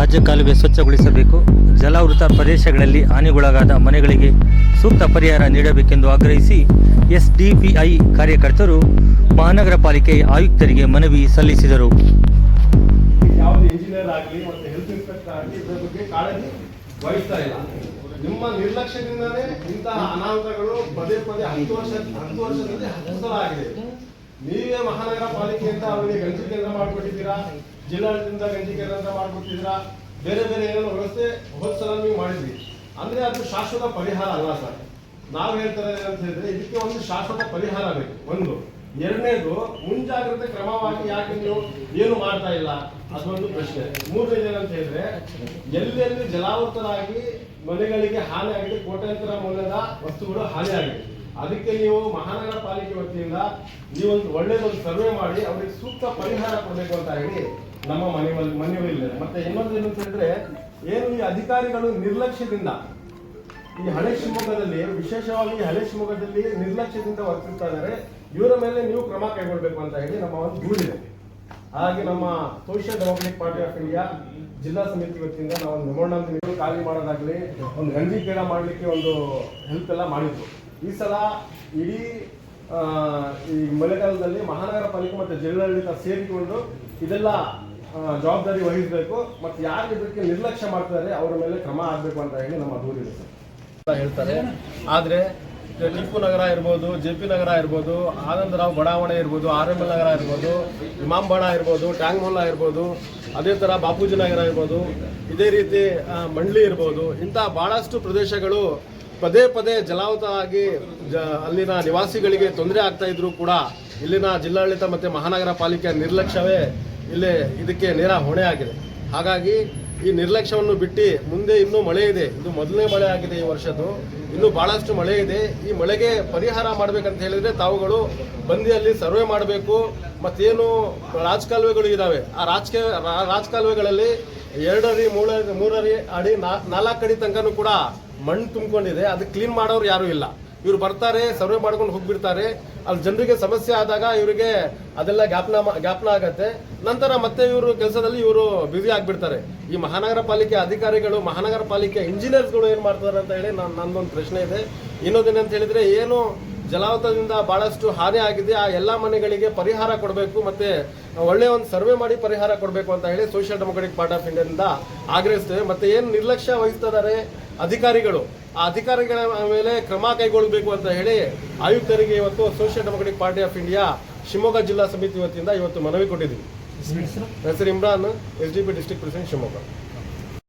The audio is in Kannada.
ರಾಜಕಾಲುವೆ ಸ್ವಚ್ಛಗೊಳಿಸಬೇಕು, ಜಲಾವೃತ ಪ್ರದೇಶಗಳಲ್ಲಿ ಹಾನಿಗೊಳಗಾದ ಮನೆಗಳಿಗೆ ಸೂಕ್ತ ಪರಿಹಾರ ನೀಡಬೇಕೆಂದು ಆಗ್ರಹಿಸಿ ಎಸ್ಡಿಪಿಐ ಕಾರ್ಯಕರ್ತರು ಮಹಾನಗರ ಪಾಲಿಕೆ ಆಯುಕ್ತರಿಗೆ ಮನವಿ ಸಲ್ಲಿಸಿದರು. ಯಾವುದೇ ಇಂಜಿನಿಯರ್ ಆಗಲಿ ಮತ್ತು ಹೆಲ್ತ್ ಇನ್ಸ್ಪೆಕ್ಟರ್ ಆಗಲಿ ಇದರ ಬಗ್ಗೆ ಕಾಳಜಿ ವಹಿಸ್ತಾ ಇಲ್ಲ. ನಿಮ್ಮ ನಿರ್ಲಕ್ಷ್ಯದಿಂದಲೇ ಇಂತಹ ಅನಾಹುತಗಳು ಪದೇ ಪದೇ 10 ವರ್ಷದಲ್ಲಿ 10 ಸಲ ಆಗಿದೆ. ನೀವೇ ಮಹಾನಗರ ಪಾಲಿಕೆ ಅಂತ ಅವರಿಗೆ ಗಂಜಿ ಕೇಂದ್ರ ಮಾಡಿಕೊಟ್ಟಿದ್ದೀರಾ, ಜಿಲ್ಲಾಡಳಿತದಿಂದ ಗಂಜಿ ಕೇಂದ್ರ ಅಂತ ಮಾಡಿಕೊಟ್ಟಿದ್ದೀರಾ, ಬೇರೆ ಬೇರೆ ಏನೋ ವ್ಯವಸ್ಥೆ ಹೋದ ಸಲ ನೀವು ಮಾಡಿದ್ರಿ. ಅಂದ್ರೆ ಅದು ಶಾಶ್ವತ ಪರಿಹಾರ ಅಲ್ಲ ಸರ್. ನಾವು ಹೇಳ್ತಾರೆ ಅಂತ ಹೇಳಿದ್ರೆ ಇದಕ್ಕೆ ಒಂದು ಶಾಶ್ವತ ಪರಿಹಾರ ಬೇಕು. ಒಂದು. ಎರಡನೇದು, ಮುಂಜಾಗ್ರತೆ ಕ್ರಮವಾಗಿ ಯಾಕೆ ನೀವು ಏನು ಮಾಡ್ತಾ ಇಲ್ಲ ಅದೊಂದು ಪ್ರಶ್ನೆ. ಮೂರನೇದು ಏನಂತ ಹೇಳಿದ್ರೆ, ಎಲ್ಲೆಲ್ಲಿ ಜಲಾವೃತರಾಗಿ ಮನೆಗಳಿಗೆ ಹಾನಿ ಆಗಿದೆ, ಕೋಟ್ಯಾಂತರ ಮೌಲ್ಯದ ವಸ್ತುಗಳು ಹಾನಿ ಆಗಿದೆ, ಅದಕ್ಕೆ ನೀವು ಮಹಾನಗರ ಪಾಲಿಕೆ ವತಿಯಿಂದ ನೀವೊಂದು ಒಳ್ಳೆಯದೊಂದು ಸರ್ವೆ ಮಾಡಿ ಅವರಿಗೆ ಸೂಕ್ತ ಪರಿಹಾರ ಕೊಡಬೇಕು ಅಂತ ಹೇಳಿ ನಮ್ಮ ಮನವಿ ಇಲ್ಲ. ಮತ್ತೆ ಇನ್ನೊಂದು ಏನಂತ ಹೇಳಿದ್ರೆ, ಏನು ಈ ಅಧಿಕಾರಿಗಳು ನಿರ್ಲಕ್ಷ್ಯದಿಂದ ಈ ಹಳೆ ಶಿವಮೊಗ್ಗದಲ್ಲಿ, ವಿಶೇಷವಾಗಿ ಹಳೆ ಶಿವಮೊಗ್ಗದಲ್ಲಿ ನಿರ್ಲಕ್ಷ್ಯದಿಂದ ವರ್ತಿಸ್ತಾ ಇದ್ದಾರೆ, ಇವರ ಮೇಲೆ ನೀವು ಕ್ರಮ ಕೈಗೊಳ್ಳಬೇಕು ಅಂತ ಹೇಳಿ ನಮ್ಮ ಒಂದು ದೂರಿದೆ. ಹಾಗೆ ನಮ್ಮ social democratic party of India ಜಿಲ್ಲಾ ಸಮಿತಿ ವತಿಯಿಂದ ನಾವು ಒಂದು ಮೆಮೊರಾಂಡಮ್ ಖಾಲಿ ಮಾಡೋದಾಗ್ಲಿ, ಒಂದು ಗಂಜಿ ಕೇಳ ಮಾಡಲಿಕ್ಕೆ ಒಂದು ಹೆಲ್ಪ್ ಎಲ್ಲ ಮಾಡಿದ್ರು. ಈ ಸಲ ಇಡೀ ಈ ಮಳೆಗಾಲದಲ್ಲಿ ಮಹಾನಗರ ಪಾಲಿಕೆ ಮತ್ತು ಜಿಲ್ಲಾಡಳಿತ ಸೇರಿಕೊಂಡು ಇದೆಲ್ಲ ಜವಾಬ್ದಾರಿ ವಹಿಸಬೇಕು ಮತ್ತು ಯಾರು ಇದಕ್ಕೆ ನಿರ್ಲಕ್ಷ್ಯ ಮಾಡ್ತಾರೆ ಅವರ ಮೇಲೆ ಕ್ರಮ ಆಗಬೇಕು ಅಂತ ಹೇಳಿ ನಮ್ಮ ದೂರಿದೆ ಸರ್ ಹೇಳ್ತಾರೆ. ಆದರೆ ಟಿಪ್ಪು ನಗರ ಇರ್ಬೋದು, JP ನಗರ ಇರ್ಬೋದು, ಆನಂದರಾವ್ ಬಡಾವಣೆ ಇರ್ಬೋದು, RML ನಗರ ಇರ್ಬೋದು, ಇಮಾಂಬಾಡ ಇರ್ಬೋದು, ಟ್ಯಾಂಗ್ ಮೊಹಲ್ಲಾ ಇರ್ಬೋದು, ಅದೇ ಥರ ಬಾಪೂಜಿ ನಗರ ಇರ್ಬೋದು, ಇದೇ ರೀತಿ ಮಂಡ್ಲಿ ಇರ್ಬೋದು, ಇಂಥ ಭಾಳಷ್ಟು ಪ್ರದೇಶಗಳು ಪದೇ ಪದೇ ಜಲಾವೃತ ಆಗಿ ಅಲ್ಲಿನ ನಿವಾಸಿಗಳಿಗೆ ತೊಂದರೆ ಆಗ್ತಾ ಇದ್ರು ಕೂಡ ಇಲ್ಲಿನ ಜಿಲ್ಲಾಡಳಿತ ಮತ್ತು ಮಹಾನಗರ ಪಾಲಿಕೆಯ ನಿರ್ಲಕ್ಷ್ಯವೇ ಇಲ್ಲಿ ಇದಕ್ಕೆ ನೇರ ಹೊಣೆ ಆಗಿದೆ. ಹಾಗಾಗಿ ಈ ನಿರ್ಲಕ್ಷ್ಯವನ್ನು ಬಿಟ್ಟು ಮುಂದೆ ಇನ್ನೂ ಮಳೆ ಇದೆ. ಇದು ಮೊದಲನೇ ಮಳೆ ಆಗಿದೆ ಈ ವರ್ಷದ್ದು, ಇನ್ನೂ ಭಾಳಷ್ಟು ಮಳೆ ಇದೆ. ಈ ಮಳೆಗೆ ಪರಿಹಾರ ಮಾಡಬೇಕಂತ ಹೇಳಿದರೆ ತಾವುಗಳು ಬಂದು ಅಲ್ಲಿ ಸರ್ವೆ ಮಾಡಬೇಕು. ಮತ್ತೇನು ರಾಜಕಾಲುವೆಗಳು ಇದ್ದಾವೆ, ಆ ರಾಜಕಾಲುವೆಗಳಲ್ಲಿ 2 ಅಡಿ 3 ಅಡಿ 4 ಅಡಿ ತನಕನೂ ಕೂಡ ಮಣ್ಣು ತುಂಬಿಕೊಂಡಿದೆ. ಅದು ಕ್ಲೀನ್ ಮಾಡೋರು ಯಾರೂ ಇಲ್ಲ. ಇವ್ರು ಬರ್ತಾರೆ, ಸರ್ವೆ ಮಾಡ್ಕೊಂಡು ಹೋಗ್ಬಿಡ್ತಾರೆ. ಅಲ್ಲಿ ಜನರಿಗೆ ಸಮಸ್ಯೆ ಆದಾಗ ಇವರಿಗೆ ಅದೆಲ್ಲ ಜ್ಞಾಪನ ಆಗತ್ತೆ. ನಂತರ ಮತ್ತೆ ಇವರು ಕೆಲಸದಲ್ಲಿ ಇವರು ಬ್ಯುಸಿ ಆಗಿಬಿಡ್ತಾರೆ. ಈ ಮಹಾನಗರ ಪಾಲಿಕೆ ಅಧಿಕಾರಿಗಳು, ಮಹಾನಗರ ಪಾಲಿಕೆ ಇಂಜಿನಿಯರ್ಸ್ಗಳು ಏನು ಮಾಡ್ತಾರೆ ಅಂತ ಹೇಳಿ ನನ್ನೊಂದು ಪ್ರಶ್ನೆ ಇದೆ. ಇನ್ನೊಂದೇನಂತ ಹೇಳಿದ್ರೆ, ಏನು ಜಲಾವೃತದಿಂದ ಬಹಳಷ್ಟು ಹಾನಿ ಆಗಿದೆ, ಆ ಎಲ್ಲ ಮನೆಗಳಿಗೆ ಪರಿಹಾರ ಕೊಡಬೇಕು, ಮತ್ತೆ ಒಳ್ಳೆಯ ಒಂದು ಸರ್ವೆ ಮಾಡಿ ಪರಿಹಾರ ಕೊಡಬೇಕು ಅಂತ ಹೇಳಿ ಸೋಷಿಯಲ್ ಡೆಮೋಕ್ರೆಟಿಕ್ ಪಾರ್ಟಿ ಆಫ್ ಇಂಡಿಯಾದಿಂದ ಆಗ್ರಹಿಸ್ತೇವೆ. ಮತ್ತೆ ಏನು ನಿರ್ಲಕ್ಷ್ಯ ವಹಿಸ್ತಿದ್ದಾರೆ ಅಧಿಕಾರಿಗಳು, ಆ ಅಧಿಕಾರಿಗಳ ಮೇಲೆ ಕ್ರಮ ಕೈಗೊಳ್ಳಬೇಕು ಅಂತ ಹೇಳಿ ಆಯುಕ್ತರಿಗೆ ಇವತ್ತು social democratic party of India Shivamogga ಜಿಲ್ಲಾ ಸಮಿತಿ ವತಿಯಿಂದ ಇವತ್ತು ಮನವಿ ಕೊಟ್ಟಿದ್ದೀವಿ. ಹೆಸರು Imran, SDP district president Shivamogga.